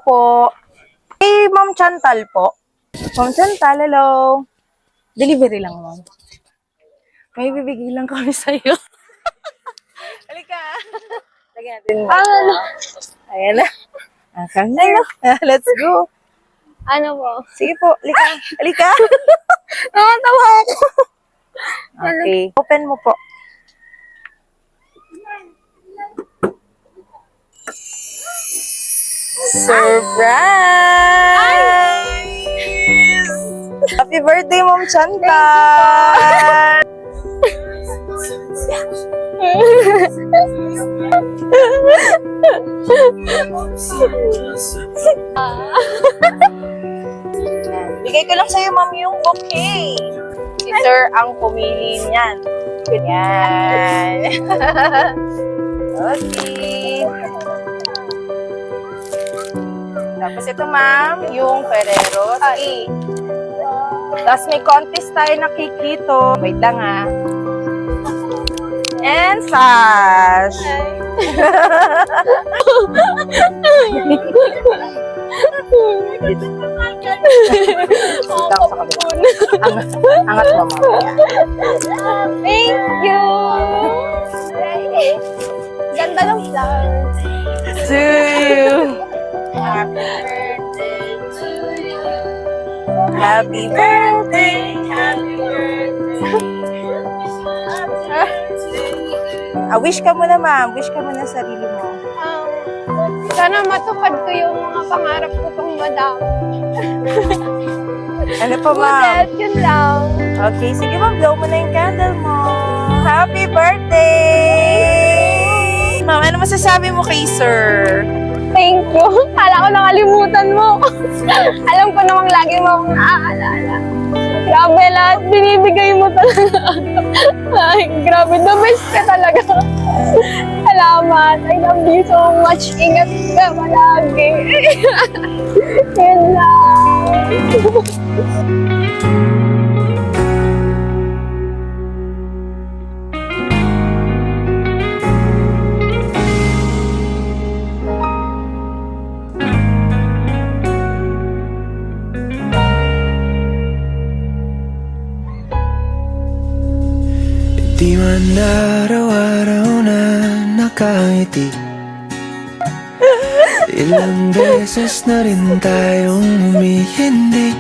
po. Ma'am Chantal po. Ma'am Chantal, hello. Delivery lang, ma'am. May bibigay lang kami sa'yo. Halika. Lagyan natin mo. Ayan na. Come here. Let's go. Ano po? Sige po, halika. Halika. Nakatawa ako. Okay. Open mo po. Surprise! Happy birthday, Ma'am Chantal! Bigay ko lang sa'yo, Ma'am, yung bouquet. Si Sir ang pumili niyan. Yan. Okay. Tapos ito, Ma'am, yung Ferrero. Sige. Tapos may contest tayo na cake dito. Wait lang, ha. And sash. Angat mo, mamaya. Thank you! Ganda ng flowers. To you. Happy birthday. Happy birthday. Wish ka muna, ma'am. Wish ka muna sa sarili mo. Sana matupad ko yung mga pangarap ko pang madami. Ano pa, ma'am? Yun lang. Okay, sige, ma'am. Blow mo na yung candle mo. Happy birthday! Ma'am, ano masasabi mo kay sir? Thank you. Kala ko nakalimutan mo. Alam ko namang lagi mo akong naaalala. Grabe lahat, binibigay mo talaga. Ay, grabe, the best ka talaga. Salamat. I love you so much. Ingat ka palagi. Yun lang. Di man araw-araw na nakangiti. Ilang beses na rin tayong humihindi.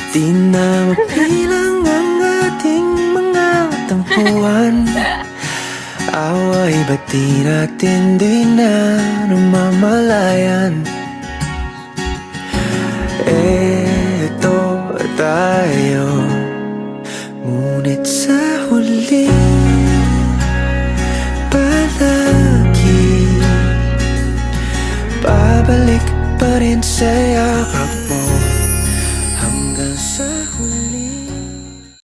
Di na mapilang ang ating mga tampuhan. Away ba't di natin di na namamalayan? Eto tayo, ngunit sa huli palagi babalik pa rin sa yakap mo.